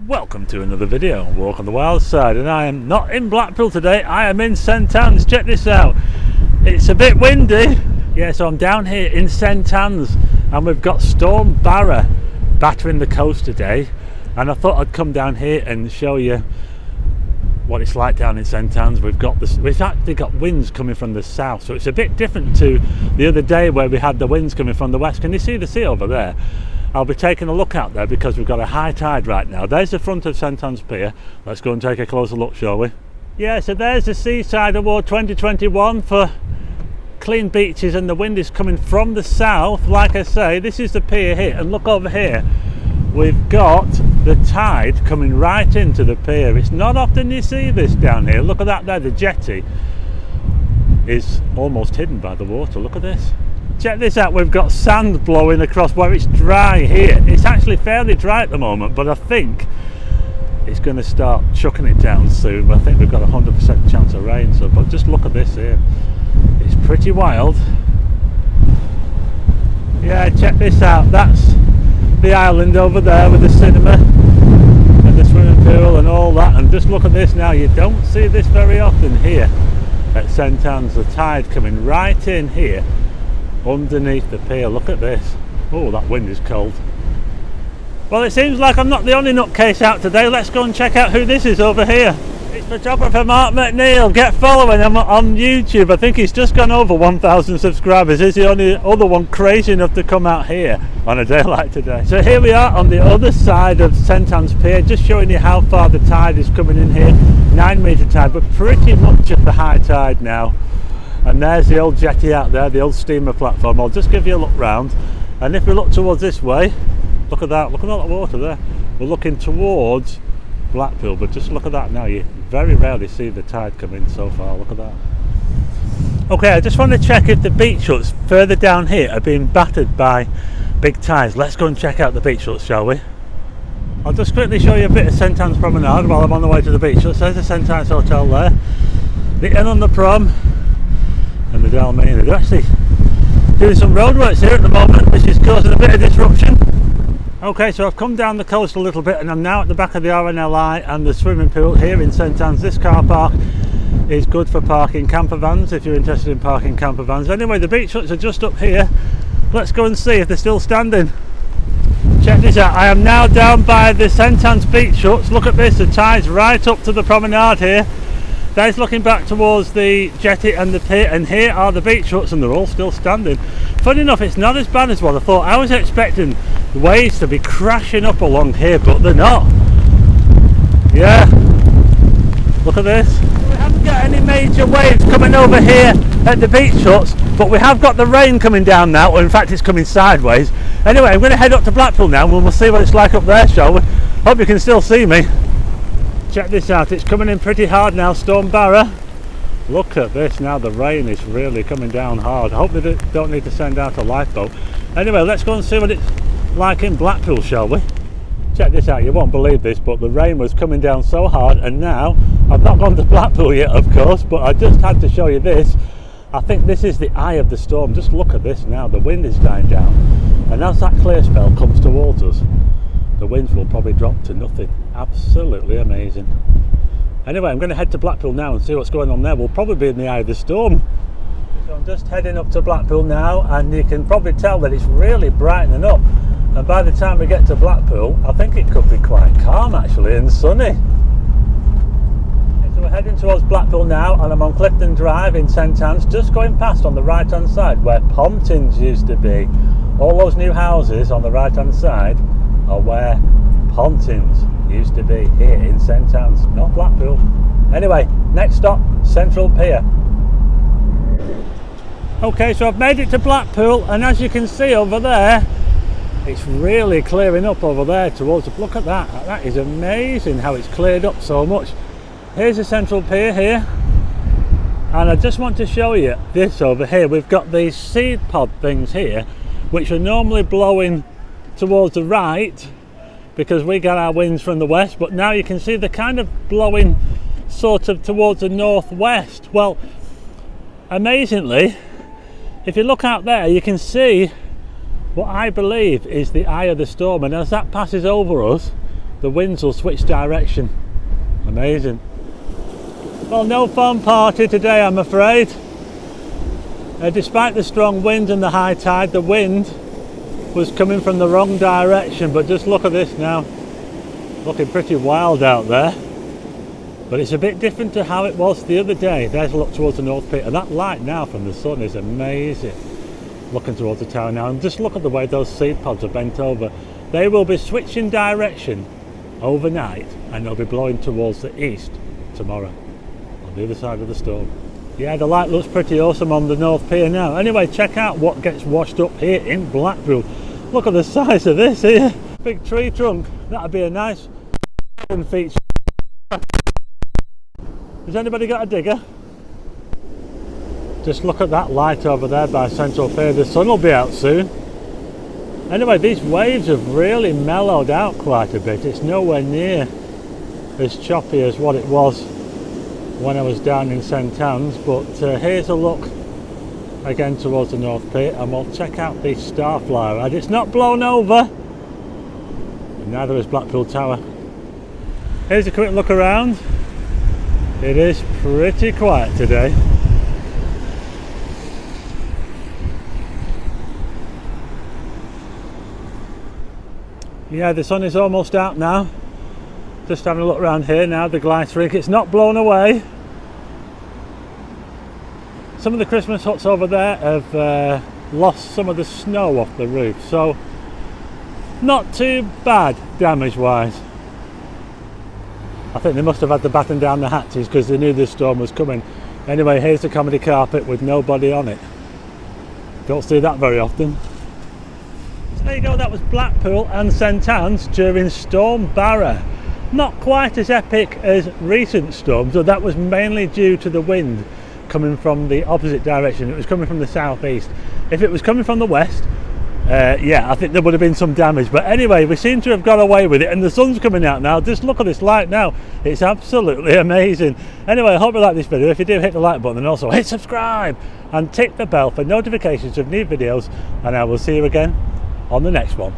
Welcome to another video on Walk on the Wild Side, and I am not in Blackpool today, I am in St Annes. Check this out, it's a bit windy, so I'm down here in St Annes and we've got Storm Barra battering the coast today, and I thought I'd come down here and show you what it's like down in St Annes. We've actually got winds coming from the south, so it's a bit different to the other day where we had the winds coming from the west. Can you see the sea over there? I'll be taking a look out there because we've got a high tide right now. There's the front of St Annes Pier. Let's go and take a closer look, shall we? Yeah, so there's the Seaside Award 2021 for clean beaches, and the wind is coming from the south. Like I say, this is the pier here, and look over here. We've got the tide coming right into the pier. It's not often you see this down here. Look at that there, the jetty is almost hidden by the water. Look at this. Check this out, we've got sand blowing across where it's dry here. It's actually fairly dry at the moment, but I think it's going to start chucking it down soon. But I think we've got a 100% chance of rain. So, but just look at this here. It's pretty wild. Yeah, check this out. That's the island over there with the cinema and the swimming pool and all that. And just look at this now. You don't see this very often here at St Annes. The tide coming right in here underneath the pier. Look at this. Oh, that wind is cold. Well, it seems like I'm not the only nutcase out today. Let's go and check out who this is over here. It's photographer Mark McNeil. Get following him on YouTube. I think he's just gone over 1,000 subscribers. He's the only other one crazy enough to come out here on a day like today. So here we are on the other side of St Annes Pier, just showing you how far the tide is coming in here. 9 metre tide. We're pretty much at the high tide now. And there's the old jetty out there, the old steamer platform. I'll just give you a look round, and if we look towards this way, look at that, look at all that water there. We're looking towards Blackpool, but just look at that now. You very rarely see the tide come in so far. Look at that. Okay, I just want to check if the beach huts further down here are being battered by big tides. Let's go and check out the beach huts, shall we? I'll just quickly show you a bit of St Annes Promenade while I'm on the way to the beach huts. There's the St Annes Hotel there, the Inn on the Prom, and the Dalmina. They're actually doing some roadworks here at the moment, which is causing a bit of disruption. Okay, so I've come down the coast a little bit and I'm now at the back of the RNLI and the swimming pool here in St Annes. This car park is good for parking camper vans if you're interested in parking camper vans. Anyway, the beach huts are just up here. Let's go and see if they're still standing. Check this out, I am now down by the St Annes beach huts. Look at this, the tide's right up to the promenade here. There's looking back towards the jetty and the pier, and here are the beach huts, and they're all still standing. Funny enough, it's not as bad as what I thought. I was expecting the waves to be crashing up along here, but they're not. Yeah, look at this. We haven't got any major waves coming over here at the beach huts, but we have got the rain coming down now, or in fact it's coming sideways. Anyway, I'm going to head up to Blackpool now, and we'll see what it's like up there, shall we? Hope you can still see me. Check this out, it's coming in pretty hard now, Storm Barra. Look at this now, the rain is really coming down hard. I hope they don't need to send out a lifeboat. Anyway, let's go and see what it's like in Blackpool, shall we? Check this out, you won't believe this, but the rain was coming down so hard, and now, I've not gone to Blackpool yet, of course, but I just had to show you this. I think this is the eye of the storm. Just look at this now, the wind is dying down. And as that clear spell comes towards us, the winds will probably drop to nothing. Absolutely amazing. Anyway, I'm going to head to Blackpool now and see what's going on there. We'll probably be in the eye of the storm. So I'm just heading up to Blackpool now, and you can probably tell that it's really brightening up. And by the time we get to Blackpool, I think it could be quite calm actually and sunny. Okay, so we're heading towards Blackpool now, and I'm on Clifton Drive in St Annes, just going past on the right hand side where Pontins used to be. All those new houses on the right hand side are where Pontins used to be here in St Annes, not Blackpool. Anyway, next stop, Central Pier. Okay, so I've made it to Blackpool, and as you can see over there, it's really clearing up over there towards the, look at that, that is amazing how it's cleared up so much. Here's the Central Pier here, and I just want to show you this over here. We've got these seed pod things here, which are normally blowing towards the right because we get our winds from the west, but now you can see they're kind of blowing sort of towards the northwest. Well, amazingly, if you look out there, you can see what I believe is the eye of the storm, and as that passes over us, the winds will switch direction. Amazing. Well, no fun party today, I'm afraid. Despite the strong wind and the high tide, the wind was coming from the wrong direction, but just look at this now. Looking pretty wild out there. But it's a bit different to how it was the other day. There's a look towards the North Pit, and that light now from the sun is amazing. Looking towards the tower now, and just look at the way those seed pods are bent over. They will be switching direction overnight, and they'll be blowing towards the east tomorrow on the other side of the storm. Yeah, the light looks pretty awesome on the North Pier now. Anyway, check out what gets washed up here in Blackpool. Look at the size of this here. Big tree trunk. That'd be a nice feature. Has anybody got a digger? Just look at that light over there by Central Pier. The sun will be out soon. Anyway, these waves have really mellowed out quite a bit. It's nowhere near as choppy as what it was when I was down in St Annes, but here's a look again towards the North Pit, and we'll check out the Starflyer. And it's not blown over, and neither is Blackpool Tower. Here's a quick look around. It is pretty quiet today. Yeah, the sun is almost out now. Just having a look around here now, the Gleis rig, it's not blown away. Some of the Christmas huts over there have lost some of the snow off the roof, so not too bad damage wise. I think they must have had to batten down the hatches because they knew this storm was coming. Anyway, here's the comedy carpet with nobody on it. Don't see that very often. So there you go, that was Blackpool and St Annes during Storm Barra. Not quite as epic as recent storms, but that was mainly due to the wind coming from the opposite direction. It was coming from the southeast. If it was coming from the west, yeah, I think there would have been some damage. But anyway, we seem to have got away with it, and the sun's coming out now. Just look at this light now. It's absolutely amazing. Anyway, I hope you like this video. If you do, hit the like button and also hit subscribe and tick the bell for notifications of new videos, and I will see you again on the next one.